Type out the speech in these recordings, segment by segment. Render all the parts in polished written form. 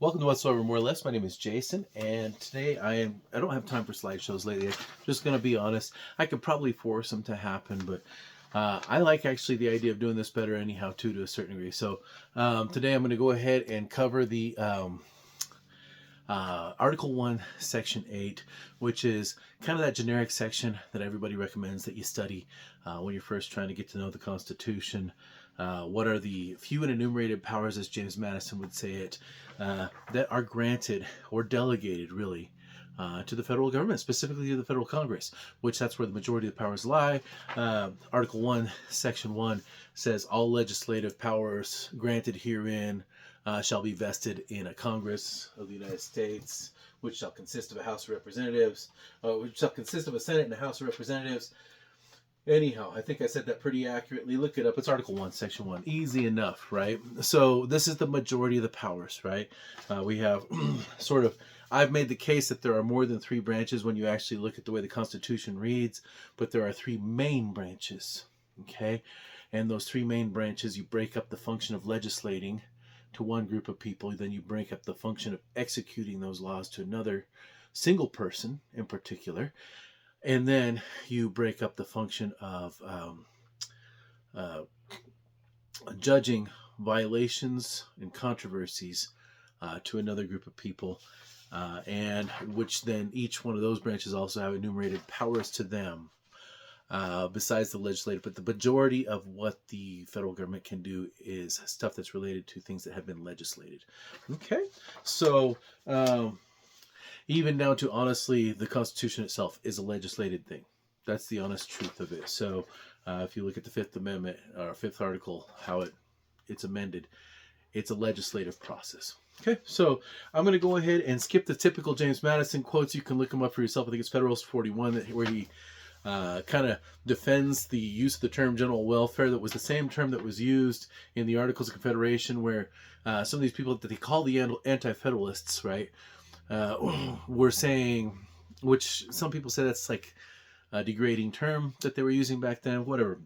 Welcome to Whatsoever More or Less. My name is Jason, and today I don't have time for slideshows lately. I'm just going to be honest. I could probably force them to happen, but I like actually the idea of doing this better anyhow too, to a certain degree. So today I'm going to go ahead and cover the Article 1, Section 8, which is kind of that generic section that everybody recommends that you study when you're first trying to get to know the Constitution. What are the few and enumerated powers, as James Madison would say it, that are granted or delegated, really, to the federal government, specifically to the federal Congress, which that's where the majority of the powers lie. Article 1, Section 1 says all legislative powers granted herein shall be vested in a Congress of the United States, which shall consist of a House of Representatives, which shall consist of a Senate and a House of Representatives. Anyhow, I think I said that pretty accurately. Look it up. It's Article 1, Section 1. Easy enough, right? So this is the majority of the powers, right? We have sort of, I've made the case that there are more than three branches when you actually look at the way the Constitution reads, but there are three main branches, okay? And those three main branches, you break up the function of legislating to one group of people, then you break up the function of executing those laws to another single person in particular, and then you break up the function of judging violations and controversies to another group of people, and which then each one of those branches also have enumerated powers to them besides the legislative. But the majority of what the federal government can do is stuff that's related to things that have been legislated. Okay, so even down to, honestly, the Constitution itself is a legislated thing. That's the honest truth of it. So if you look at the Fifth Amendment, or Fifth Article, how it's amended, it's a legislative process. Okay, so I'm going to go ahead and skip the typical James Madison quotes. You can look them up for yourself. I think it's Federalist 41, where he kind of defends the use of the term general welfare. That was the same term that was used in the Articles of Confederation, where some of these people that they call the anti-federalists, right, were saying, which some people say that's like a degrading term that they were using back then, whatever.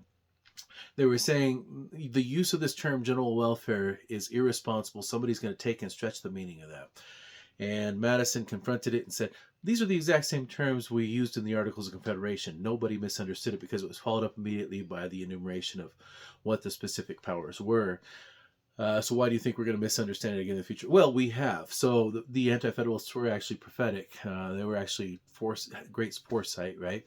They were saying the use of this term general welfare is irresponsible. Somebody's going to take and stretch the meaning of that. And Madison confronted it and said, these are the exact same terms we used in the Articles of Confederation. Nobody misunderstood it because it was followed up immediately by the enumeration of what the specific powers were. So why do you think we're going to misunderstand it again in the future? Well, we have. So the Anti-Federalists were actually prophetic. They were actually great foresight, right?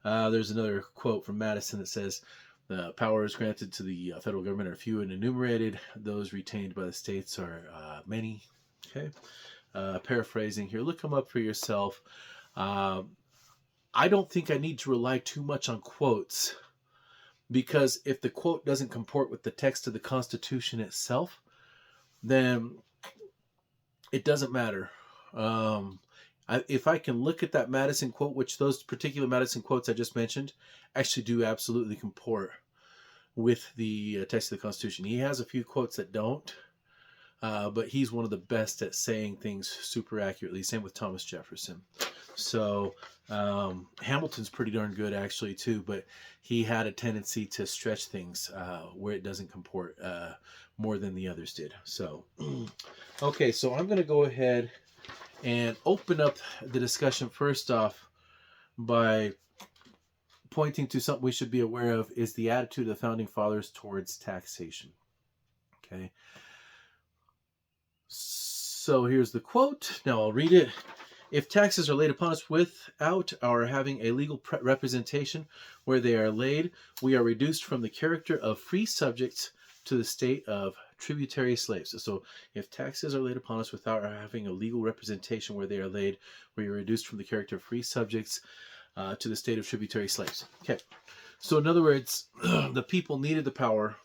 There's another quote from Madison that says, the powers granted to the federal government are few and enumerated. Those retained by the states are many. Okay. Paraphrasing here. Look them up for yourself. I don't think I need to rely too much on quotes, because if the quote doesn't comport with the text of the Constitution itself, then it doesn't matter. If I can look at that Madison quote, which those particular Madison quotes I just mentioned actually do absolutely comport with the text of the Constitution. He has a few quotes that don't, but he's one of the best at saying things super accurately. Same with Thomas Jefferson. So Hamilton's pretty darn good actually too, but he had a tendency to stretch things where it doesn't comport more than the others did. So, okay, so I'm going to go ahead and open up the discussion first off by pointing to something we should be aware of, is the attitude of the Founding Fathers towards taxation. Okay. So here's the quote. Now I'll read it. If taxes are laid upon us without our having a legal representation where they are laid, we are reduced from the character of free subjects to the state of tributary slaves. So if taxes are laid upon us without our having a legal representation where they are laid, we are reduced from the character of free subjects to the state of tributary slaves. Okay. So in other words, the people needed the power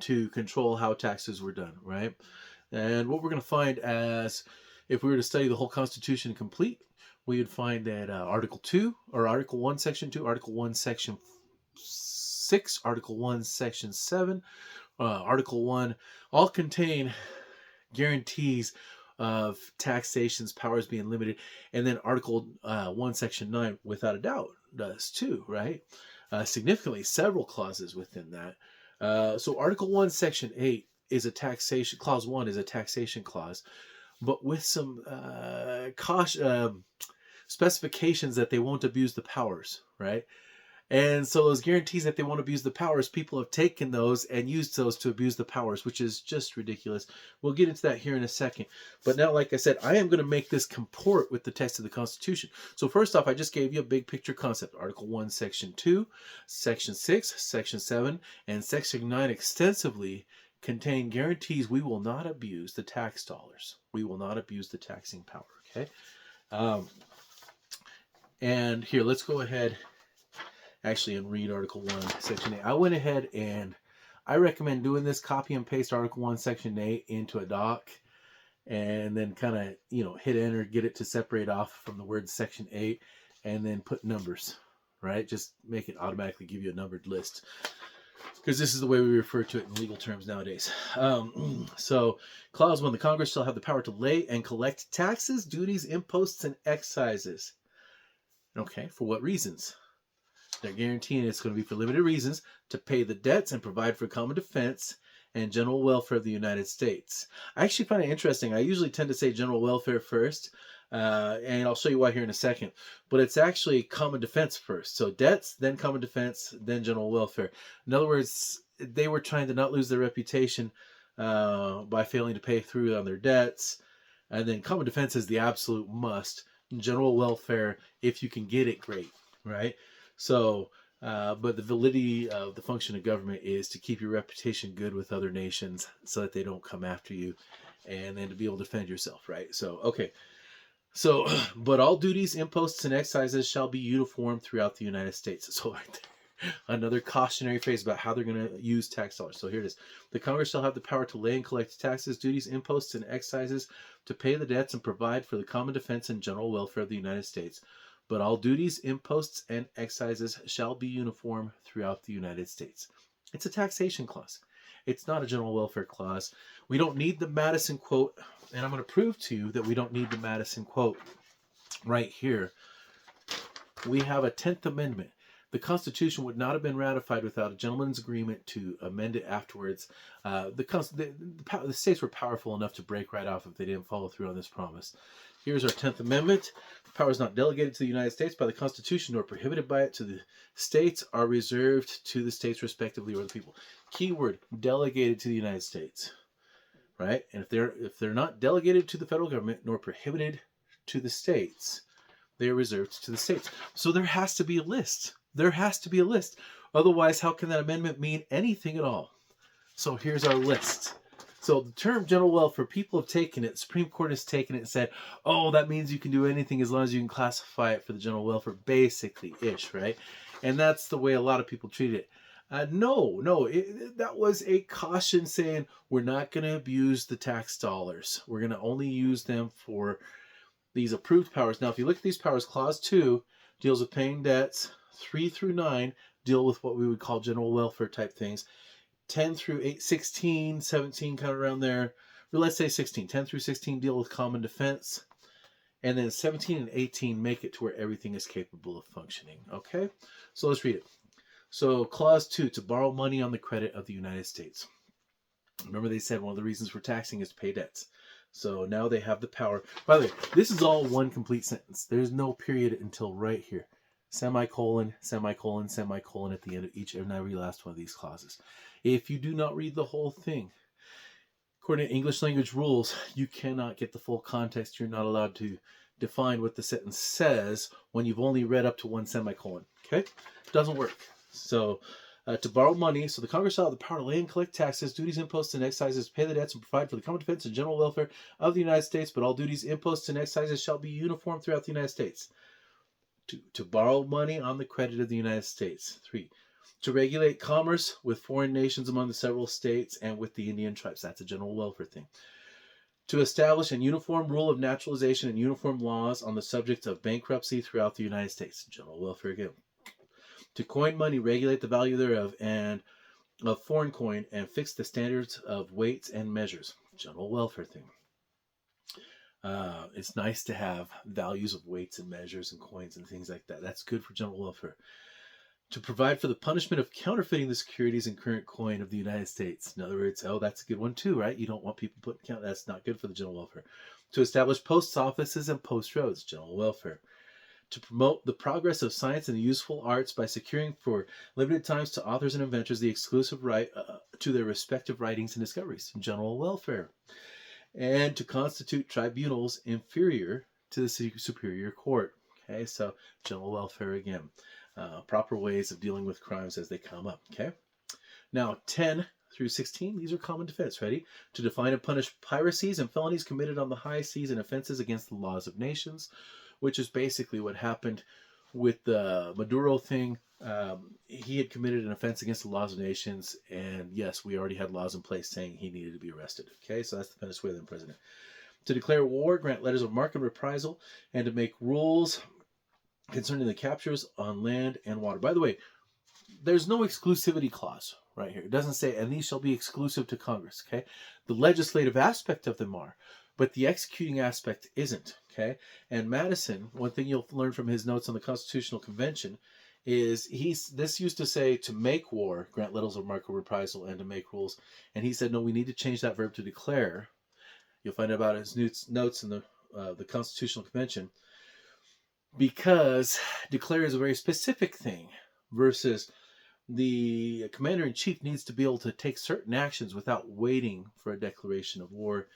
to control how taxes were done, right? And what we're going to find, as if we were to study the whole Constitution complete, we would find that Article 2, or Article 1, Section 2, Article 1, Section 6, Article 1, Section 7, Article 1, all contain guarantees of taxation's powers being limited. And then Article 1, Section 9, without a doubt, does too, right? Significantly, several clauses within that. So Article 1, Section 8 is a taxation, Clause 1 is a taxation clause, but with some caution, specifications that they won't abuse the powers, right? And so those guarantees that they won't abuse the powers, people have taken those and used those to abuse the powers, which is just ridiculous. We'll get into that here in a second. But now, like I said, I am going to make this comport with the text of the Constitution. So first off, I just gave you a big picture concept. Article 1, Section 2, Section 6, Section 7, and Section 9 extensively contain guarantees we will not abuse the tax dollars. We will not abuse the taxing power, okay? And here, let's go ahead actually and read Article 1, Section 8. I went ahead and I recommend doing this, copy and paste Article 1, Section 8 into a doc, and then kind of, hit enter, get it to separate off from the word Section 8, and then put numbers, right? Just make it automatically give you a numbered list, because this is the way we refer to it in legal terms nowadays. So, Clause 1, the Congress shall have the power to lay and collect taxes, duties, imposts, and excises. Okay, for what reasons? They're guaranteeing it's going to be for limited reasons, to pay the debts and provide for common defense and general welfare of the United States. I actually find it interesting. I usually tend to say general welfare first, and I'll show you why here in a second. But it's actually common defense first. So debts, then common defense, then general welfare. In other words, they were trying to not lose their reputation by failing to pay through on their debts. And then common defense is the absolute must. General welfare, if you can get it, great, right? So, but the validity of the function of government is to keep your reputation good with other nations so that they don't come after you, and then to be able to defend yourself, right? So, okay. So, but all duties, imposts, and excises shall be uniform throughout the United States. So, right there, another cautionary phrase about how they're going to use tax dollars. So here it is. The Congress shall have the power to lay and collect taxes, duties, imposts, and excises, to pay the debts and provide for the common defense and general welfare of the United States. But all duties, imposts, and excises shall be uniform throughout the United States. It's a taxation clause. It's not a general welfare clause. We don't need the Madison quote, and I'm going to prove to you that we don't need the Madison quote right here. We have a 10th Amendment. The Constitution would not have been ratified without a gentleman's agreement to amend it afterwards. The states were powerful enough to break right off if they didn't follow through on this promise. Here's our 10th Amendment. Powers not delegated to the United States by the Constitution nor prohibited by it to the states are reserved to the states respectively or the people. Keyword, delegated to the United States, right? And if they're not delegated to the federal government nor prohibited to the states, they are reserved to the states. So there has to be a list. There has to be a list. Otherwise, how can that amendment mean anything at all? So here's our list. So the term general welfare, people have taken it, Supreme Court has taken it and said, oh, that means you can do anything as long as you can classify it for the general welfare, basically-ish, right? And that's the way a lot of people treat it. No, that was a caution saying we're not going to abuse the tax dollars. We're going to only use them for these approved powers. Now, if you look at these powers, Clause 2 deals with paying debts. 3 through 9 deal with what we would call general welfare type things. 10 through 16, 17, kind of around there. Or let's say 16. 10 through 16 deal with common defense. And then 17 and 18 make it to where everything is capable of functioning. Okay? So let's read it. So Clause 2, to borrow money on the credit of the United States. Remember they said one of the reasons for taxing is to pay debts. So now they have the power. By the way, this is all one complete sentence. There's no period until right here. Semicolon, semicolon, semicolon at the end of each and every last one of these clauses. If you do not read the whole thing, according to English language rules, you cannot get the full context. You're not allowed to define what the sentence says when you've only read up to one semicolon. Okay? It doesn't work. So, to borrow money, so the Congress shall have the power to lay and collect taxes, duties, imposts, and excises, pay the debts, and provide for the common defense and general welfare of the United States, but all duties, imposts, and excises shall be uniform throughout the United States. To borrow money on the credit of the United States. 3, to regulate commerce with foreign nations among the several states and with the Indian tribes. That's a general welfare thing. To establish a uniform rule of naturalization and uniform laws on the subject of bankruptcy throughout the United States. General welfare again. To coin money, regulate the value thereof and of foreign coin, and fix the standards of weights and measures. General welfare thing. It's nice to have values of weights and measures and coins and things like that. That's good for general welfare. To provide for the punishment of counterfeiting the securities and current coin of the United States. In other words, oh, that's a good one too, right? You don't want people putting count. That's not good for the general welfare. To establish post offices and post roads, general welfare. To promote the progress of science and the useful arts by securing for limited times to authors and inventors the exclusive right to their respective writings and discoveries, general welfare. And to constitute tribunals inferior to the superior court. Okay, so general welfare again. Proper ways of dealing with crimes as they come up. Okay. Now, 10 through 16, these are common defense. Ready? To define and punish piracies and felonies committed on the high seas and offenses against the laws of nations, which is basically what happened with the Maduro thing. He had committed an offense against the laws of nations, and yes, we already had laws in place saying he needed to be arrested. Okay, so that's the Venezuelan president. To declare war, grant letters of marque and reprisal, and to make rules concerning the captures on land and water. By the way, there's no exclusivity clause right here. It doesn't say, and these shall be exclusive to Congress, okay? The legislative aspect of them are, but the executing aspect isn't, okay? And Madison, one thing you'll learn from his notes on the Constitutional Convention is this used to say to make war, grant letters of marque or reprisal, and to make rules. And he said, no, we need to change that verb to declare. You'll find out about his notes in the Constitutional Convention, because declare is a very specific thing versus the commander-in-chief needs to be able to take certain actions without waiting for a declaration of war.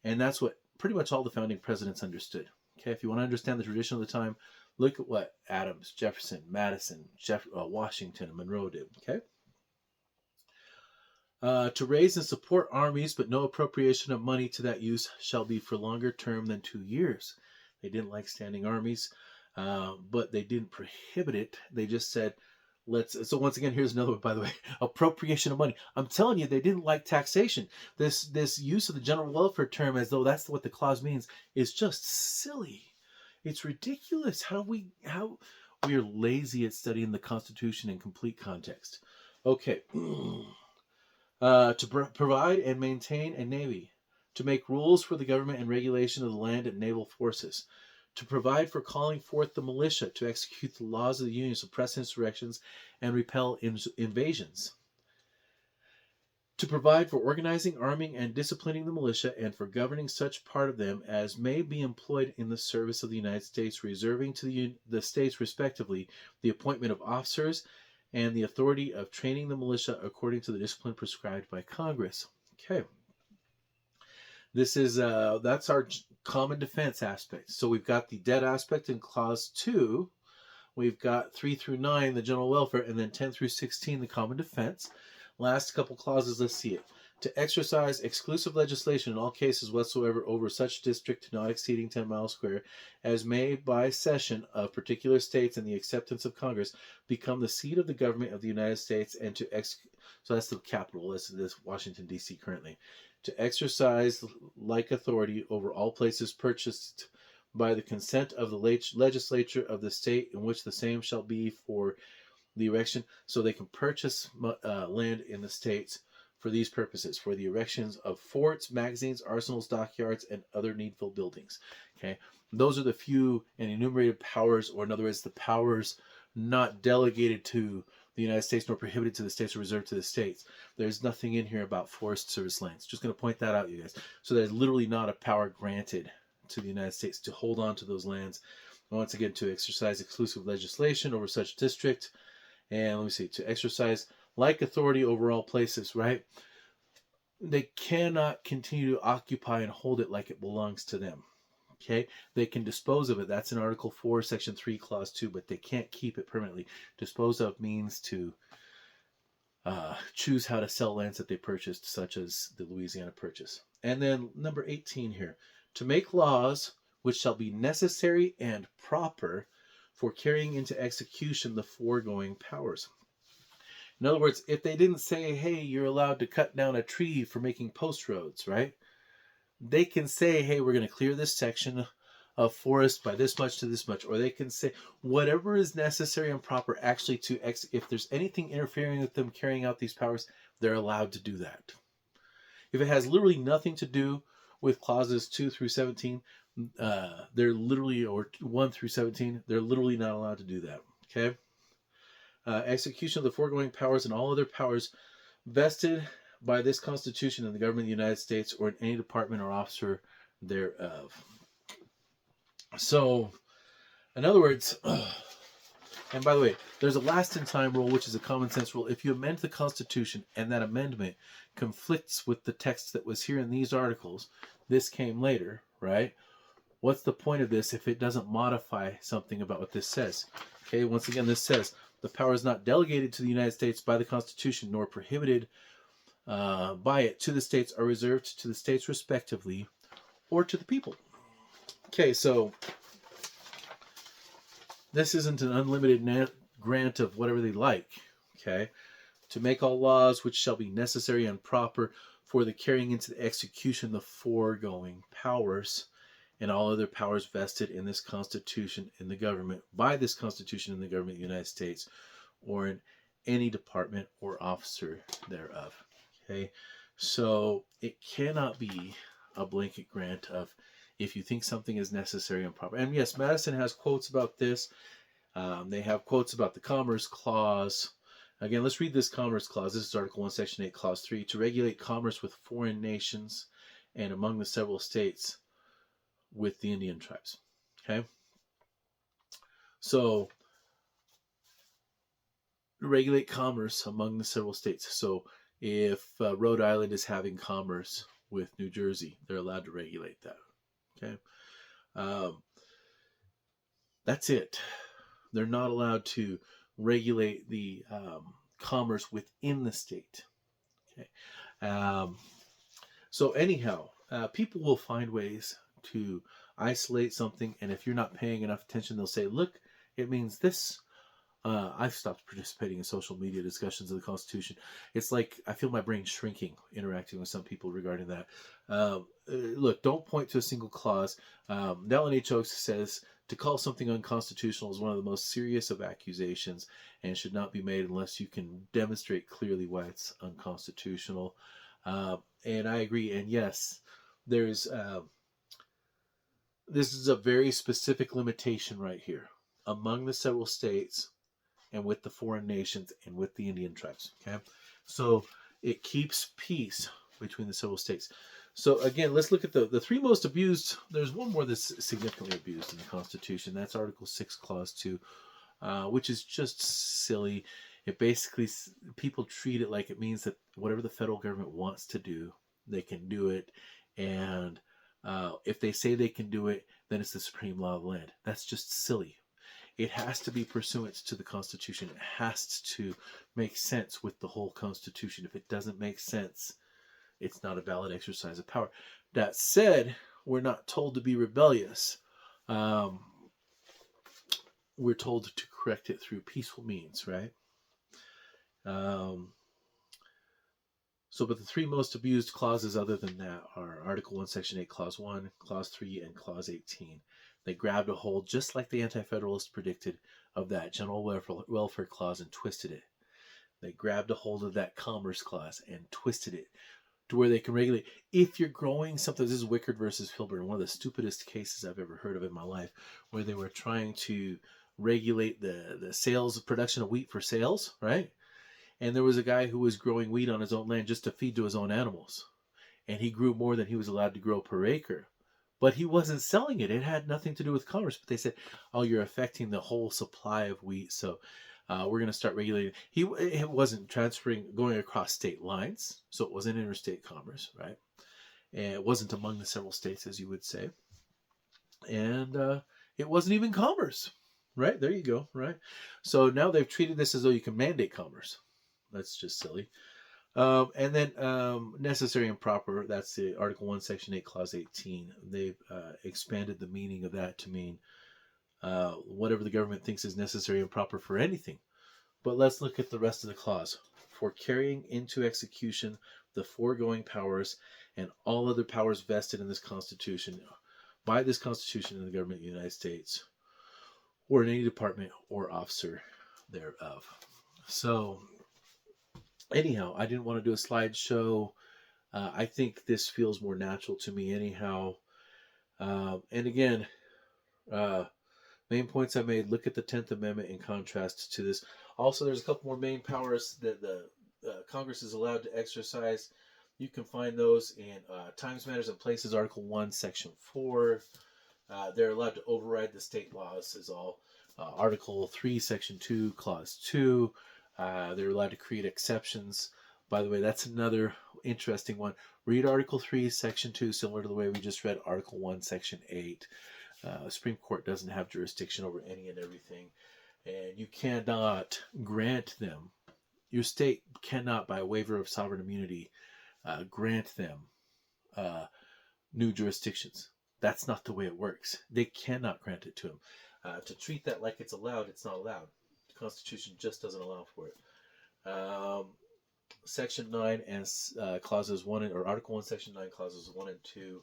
And that's what pretty much all the founding presidents understood. Okay, if you want to understand the tradition of the time, look at what Adams, Jefferson, Madison, Washington, and Monroe did. Okay. To raise and support armies, but no appropriation of money to that use shall be for longer term than 2 years. They didn't like standing armies, but they didn't prohibit it. They just said, so once again, here's another one, by the way, appropriation of money. I'm telling you, they didn't like taxation. This use of the general welfare term as though that's what the clause means is just silly. It's ridiculous how we are lazy at studying the Constitution in complete context. Okay. To provide and maintain a navy, to make rules for the government and regulation of the land and naval forces, to provide for calling forth the militia to execute the laws of the Union, suppress insurrections, and repel invasions, to provide for organizing, arming, and disciplining the militia, and for governing such part of them as may be employed in the service of the United States, reserving to the states respectively the appointment of officers and the authority of training the militia according to the discipline prescribed by Congress. Okay. This is that's our common defense aspect. So we've got the debt aspect in clause 2. We've got 3 through 9, the general welfare, and then 10 through 16, the common defense. Last couple clauses, let's see it. To exercise exclusive legislation in all cases whatsoever over such district not exceeding 10 miles square as may by cession of particular states and the acceptance of Congress become the seat of the government of the United States, and to so that's the capital, this Washington D.C. currently, to exercise like authority over all places purchased by the consent of the legislature of the state in which the same shall be for the erection. So they can purchase land in the states for these purposes, for the erections of forts, magazines, arsenals, dockyards, and other needful buildings. Okay, those are the few and enumerated powers, or in other words, the powers not delegated to the United States nor prohibited to the states or reserved to the states. There's nothing in here about Forest Service lands. Just going to point that out, you guys. So there's literally not a power granted to the United States to hold on to those lands. Once again, to exercise exclusive legislation over such district. And let me see, to exercise like authority over all places, right? They cannot continue to occupy and hold it like it belongs to them. Okay, they can dispose of it. That's in Article 4, Section 3, Clause 2, but they can't keep it permanently. Dispose of means to choose how to sell lands that they purchased, such as the Louisiana Purchase. And then number 18 here, to make laws which shall be necessary and proper for carrying into execution the foregoing powers. In other words, if they didn't say, hey, you're allowed to cut down a tree for making post roads, right? They can say, hey, we're going to clear this section of forest by this much to this much. Or they can say whatever is necessary and proper actually to if there's anything interfering with them carrying out these powers, they're allowed to do that. If it has literally nothing to do with clauses 2 through 17, they're literally, or 1 through 17, they're literally not allowed to do that. Okay? execution of the foregoing powers and all other powers vested by this Constitution in the government of the United States or in any department or officer thereof. So, in other words, and by the way, there's a last in time rule, which is a common sense rule. If you amend the Constitution and that amendment conflicts with the text that was here in these articles, this came later, right? What's the point of this if it doesn't modify something about what this says? Okay, once again, this says the power is not delegated to the United States by the Constitution, nor prohibited by it to the states, are reserved to the states respectively, or to the people. Okay, so this isn't an unlimited grant of whatever they like. Okay, to make all laws which shall be necessary and proper for the carrying into the execution the foregoing powers and all other powers vested in this Constitution in the government, by this Constitution in the government of the United States, or in any department or officer thereof. Okay, so it cannot be a blanket grant of if you think something is necessary and proper. And yes, Madison has quotes about this. They have quotes about the Commerce Clause. Again, let's read this Commerce Clause. This is Article 1, Section 8, Clause 3. To regulate commerce with foreign nations and among the several states with the Indian tribes. Okay? So, regulate commerce among the several states. So, if Rhode Island is having commerce with New Jersey, they're allowed to regulate that. Okay? That's it. They're not allowed to regulate the commerce within the state. Okay. So anyhow, people will find ways to isolate something, and if you're not paying enough attention, they'll say, look, it means this. I've stopped participating in social media discussions of the Constitution. It's like I feel my brain shrinking interacting with some people regarding that. Look, don't point to a single clause. Dallin H. Oaks says to call something unconstitutional is one of the most serious of accusations and should not be made unless you can demonstrate clearly why it's unconstitutional. And I agree. And yes, there's this is a very specific limitation right here among the several states and with the foreign nations and with the Indian tribes. Okay, so it keeps peace between the several states. So again, let's look at the three most abused. There's one more that's significantly abused in the Constitution. That's Article 6, Clause 2, which is just silly. It basically, people treat it like it means that whatever the federal government wants to do, they can do it. And if they say they can do it, then it's the supreme law of the land. That's just silly. It has to be pursuant to the Constitution. It has to make sense with the whole Constitution. If it doesn't make sense, it's not a valid exercise of power. That said, we're not told to be rebellious. We're told to correct it through peaceful means, right? But the three most abused clauses other than that are Article 1, Section 8, Clause 1, Clause 3, and Clause 18. They grabbed a hold, just like the Anti-Federalists predicted, of that General Welfare Clause and twisted it. They grabbed a hold of that Commerce Clause and twisted it to where they can regulate. If you're growing something, this is Wickard versus Filburn, one of the stupidest cases I've ever heard of in my life, where they were trying to regulate the sales, production of wheat for sales, right? And there was a guy who was growing wheat on his own land just to feed to his own animals. And he grew more than he was allowed to grow per acre. But he wasn't selling it. It had nothing to do with commerce. But they said, oh, you're affecting the whole supply of wheat. So we're going to start regulating. It wasn't going across state lines. So it wasn't interstate commerce, right? And it wasn't among the several states, as you would say. And it wasn't even commerce, right? There you go, right? So now they've treated this as though you can mandate commerce. That's just silly. And then necessary and proper, that's the Article 1, Section 8, Clause 18. They've expanded the meaning of that to mean whatever the government thinks is necessary and proper for anything. But let's look at the rest of the clause. For carrying into execution the foregoing powers and all other powers vested in this Constitution, by this Constitution in the government of the United States, or in any department or officer thereof. So anyhow, I didn't want to do a slideshow. I think this feels more natural to me anyhow. And again, main points I made, look at the 10th Amendment in contrast to this. Also, there's a couple more main powers that the Congress is allowed to exercise. You can find those in Times, Matters, and Places, Article 1, Section 4. They're allowed to override the state laws, is all. Article 3, Section 2, Clause 2. They're allowed to create exceptions. By the way, that's another interesting one. Read Article 3, Section 2, similar to the way we just read Article 1, Section 8. Supreme Court doesn't have jurisdiction over any and everything, and you cannot grant them. Your state cannot, by a waiver of sovereign immunity, grant them new jurisdictions. That's not the way it works. They cannot grant it to them. To treat that like it's allowed, it's not allowed. The Constitution just doesn't allow for it. Section 9 and clauses 1 or Article 1, Section 9, clauses 1 and 2.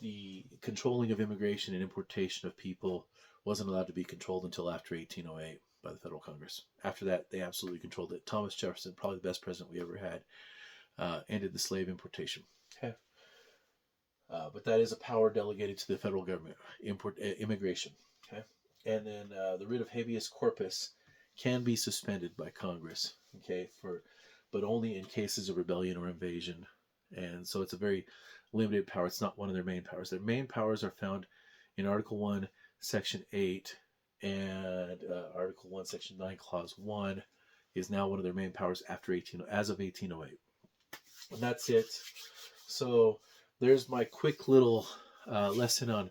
The controlling of immigration and importation of people wasn't allowed to be controlled until after 1808 by the federal Congress. After that, they absolutely controlled it. Thomas Jefferson, probably the best president we ever had, ended the slave importation. Okay. But that is a power delegated to the federal government, immigration. Okay. And then the writ of habeas corpus can be suspended by Congress. Okay, but only in cases of rebellion or invasion. And so it's a very limited power. It's not one of their main powers. Their main powers are found in Article 1, Section 8, and Article 1, Section 9, Clause 1 is now one of their main powers as of 1808. And that's it. So there's my quick little lesson on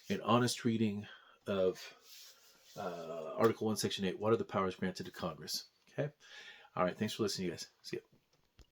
an honest reading of Article 1, Section 8. What are the powers granted to Congress? Okay. All right. Thanks for listening, you guys. See ya.